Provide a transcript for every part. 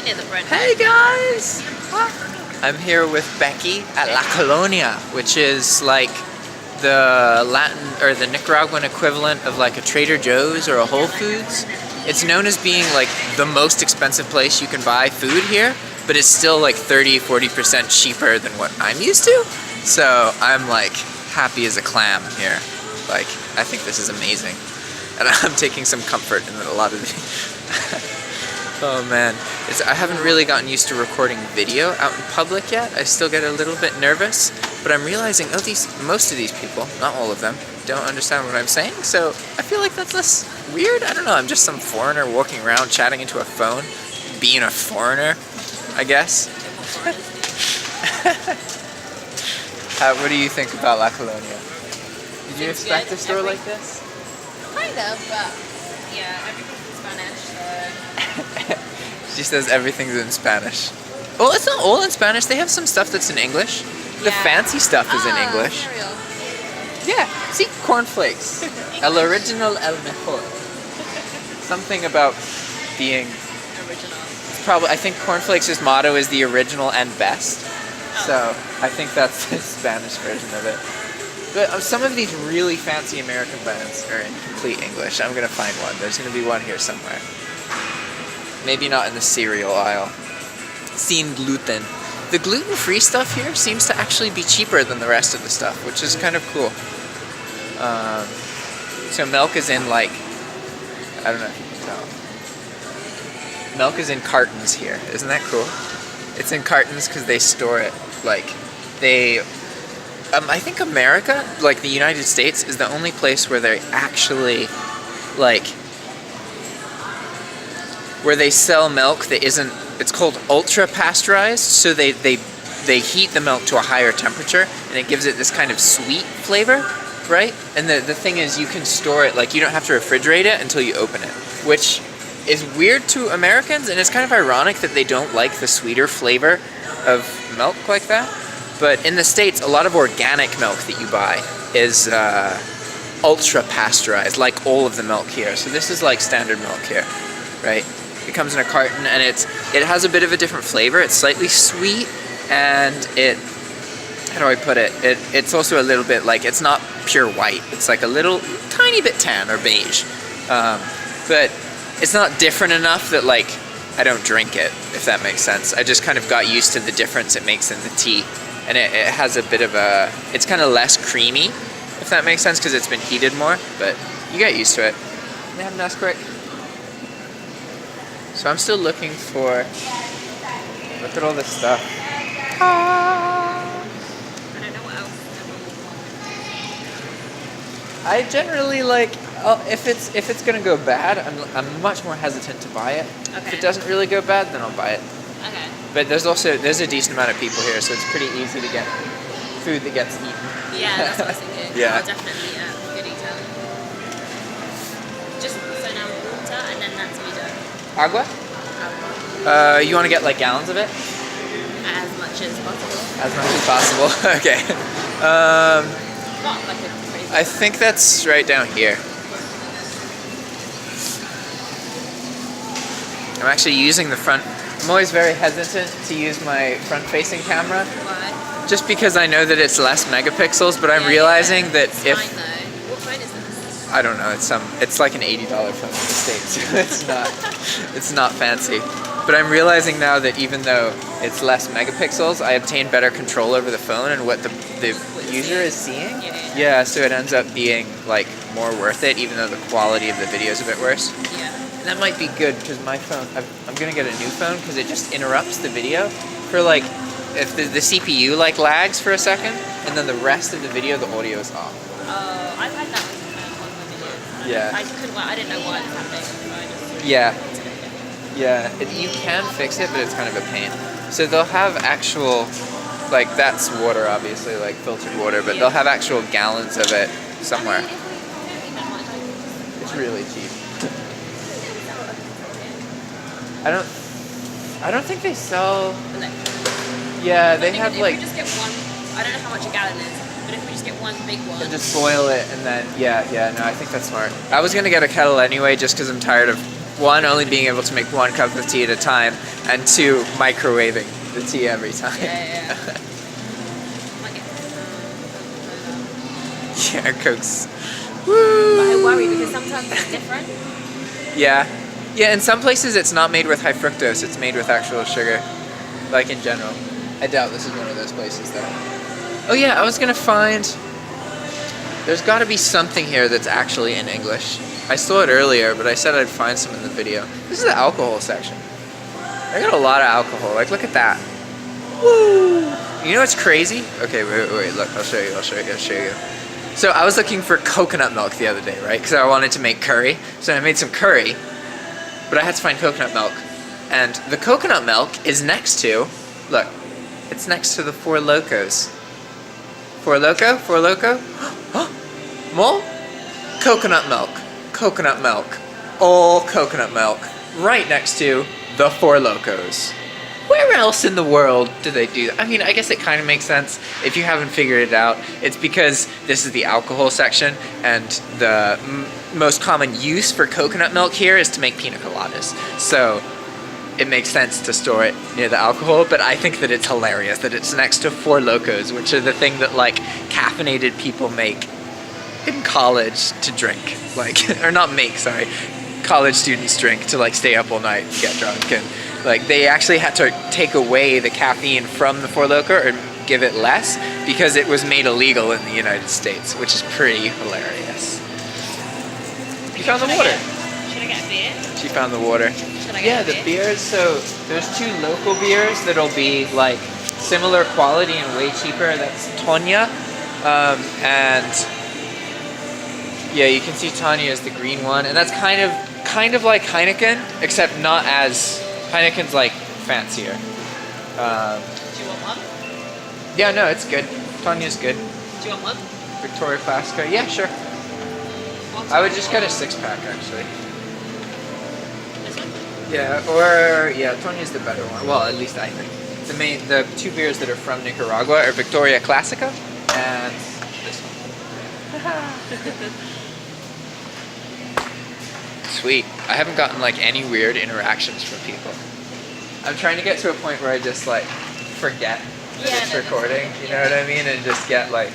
near the bread. Hey guys! I'm here with Becky at La Colonia, which is like the Latin or the Nicaraguan equivalent of like a Trader Joe's or a Whole Foods. It's known as being like the most expensive place you can buy food here, but it's still like 30-40% cheaper than what I'm used to. So I'm like happy as a clam here. Like, I think this is amazing. And I'm taking some comfort in a lot of the oh man, I haven't really gotten used to recording video out in public yet. I still get a little bit nervous, but I'm realizing, most of these people, not all of them, don't understand what I'm saying, so I feel like that's less weird. I don't know, I'm just some foreigner walking around chatting into a phone, being a foreigner, I guess. What do you think about La Colonia? Did you expect a store like this? Kind of, but yeah, everything's in Spanish, so... She says everything's in Spanish. Well, it's not all in Spanish. They have some stuff that's in English. The fancy stuff is in English. Cereal. Yeah, see, cornflakes. El original, el mejor. Something about being... Original. I think cornflakes' motto is the original and best. So I think that's the Spanish version of it. But some of these really fancy American brands are in complete English. I'm gonna find one. There's gonna be one here somewhere. Maybe not in the cereal aisle. Sin gluten. The gluten-free stuff here seems to actually be cheaper than the rest of the stuff, which is kind of cool. So milk is in like, I don't know if you can tell. Milk is in cartons here. Isn't that cool? It's in cartons because they store it. Like, I think America, like the United States, is the only place where they actually, like, where they sell milk that isn't, it's called ultra pasteurized, so they heat the milk to a higher temperature, and it gives it this kind of sweet flavor, right? And the thing is, you can store it, like, you don't have to refrigerate it until you open it, which is weird to Americans, and it's kind of ironic that they don't like the sweeter flavor of milk like that. But in the States, a lot of organic milk that you buy is ultra pasteurized, like all of the milk here. So this is like standard milk here, right? It comes in a carton, and it has a bit of a different flavor. It's slightly sweet, and how do I put it? It's also a little bit like, it's not pure white. It's like a little tiny bit tan or beige, but it's not different enough that like I don't drink it, if that makes sense. I just kind of got used to the difference it makes in the tea. And it has a bit of a, it's kind of less creamy, if that makes sense, because it's been heated more, but you get used to it. Can they have Nesquik? So I'm still looking for, look at all this stuff. I don't know what else. I generally like, if it's gonna go bad, I'm much more hesitant to buy it. Okay. If it doesn't really go bad, then I'll buy it. Okay. But there's a decent amount of people here, so it's pretty easy to get food that gets eaten. Yeah, that's what I was thinking. Yeah. Oh, definitely, good eater. Just so now water, and then that's Hydra. Agua? You want to get like gallons of it? As much as possible. As much as possible. Okay. Not like a crazy. I think that's right down here. I'm actually using the front. I'm always very hesitant to use my front-facing camera. Why? Just because I know that it's less megapixels, but I'm realizing that it's if... fine though. What phone is this? I don't know, it's like an $80 phone in the States. It's not fancy. But I'm realizing now that even though it's less megapixels, I obtain better control over the phone and what the user is seeing. Yeah, so it ends up being like more worth it, even though the quality of the video is a bit worse. Yeah. That might be good because my phone, I'm gonna get a new phone because it just interrupts the video for like, if the CPU like lags for a second, and then the rest of the video, the audio is off. Oh, I've had that with one of my videos. Yeah. I couldn't, I didn't know why it was happening. So I just Yeah, you can fix it, but it's kind of a pain. So they'll have actual, like that's water obviously, like filtered water, but they'll have actual gallons of it somewhere. It's really cheap. I don't think they sell. Yeah, they have if like. we just get one, I don't know how much a gallon is, but if we just get one big one. And just boil it and then, no, I think that's smart. I was gonna get a kettle anyway just because I'm tired of one, only being able to make one cup of tea at a time, and two, microwaving the tea every time. Yeah. Yeah, Cokes. But I worry because sometimes it's different. Yeah. Yeah, in some places it's not made with high fructose, it's made with actual sugar. Like in general. I doubt this is one of those places though. Oh yeah, I was gonna find... There's gotta be something here that's actually in English. I saw it earlier, but I said I'd find some in the video. This is the alcohol section. I got a lot of alcohol, like look at that. Woo! You know what's crazy? Okay, wait, look, I'll show you. So I was looking for coconut milk the other day, right? Because I wanted to make curry. So I made some curry, but I had to find coconut milk. And the coconut milk is next to, look, it's next to the Four Locos. Four Loco? More? Coconut milk. All coconut milk. Right next to the Four Locos. Where else in the world do they do that? I mean, I guess it kind of makes sense if you haven't figured it out. It's because this is the alcohol section, and the most common use for coconut milk here is to make pina coladas. So it makes sense to store it near the alcohol, but I think that it's hilarious that it's next to Four Locos, which are the thing that like caffeinated people make in college to drink. Like, or not make, sorry. College students drink to like stay up all night and get drunk, and like they actually had to take away the caffeine from the Four Loko or give it less because it was made illegal in the United States, which is pretty hilarious. You found the water. Should I get a beer? She found the water. Should I Yeah, get a the beer? beers. So there's two local beers that'll be like similar quality and way cheaper. That's Tonya, and yeah, you can see Tanya is the green one, and that's kind of like Heineken, except not as Heineken's like fancier. Do you want one? Yeah, no, it's good. Tanya's good. Do you want one? Victoria Classica. Yeah, sure. I would just get a 6-pack actually. This one? Yeah, or yeah, Tanya's the better one. Well, at least I think. The two beers that are from Nicaragua are Victoria Classica and this one. Sweet. I haven't gotten like any weird interactions from people. I'm trying to get to a point where I just like forget that it's recording, you know what I mean? And just get like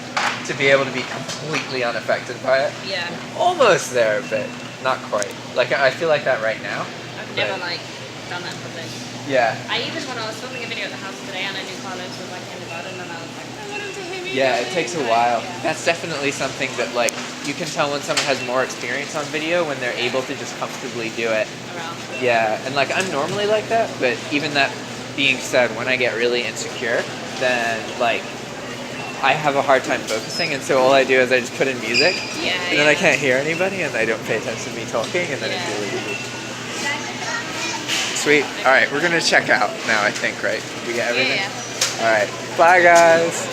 to be able to be completely unaffected by it. Yeah. Almost there, but not quite. Like I feel like that right now. I've never like done that probably. Yeah. I even when I was filming a video at the house today and I knew Carlos was like in the garden and I was like, I want him to hear me. Yeah, it takes a while. Yeah. That's definitely something that like you can tell when someone has more experience on video when they're able to just comfortably do it. Around. Yeah, and like I'm normally like that, but even that being said, when I get really insecure, then like I have a hard time focusing, and so all I do is I just put in music, Yeah. and then I can't hear anybody, and I don't pay attention to me talking, and then it's really easy. Sweet. All right, we're gonna check out now. I think, right? We get everything. Yeah. All right. Bye, guys.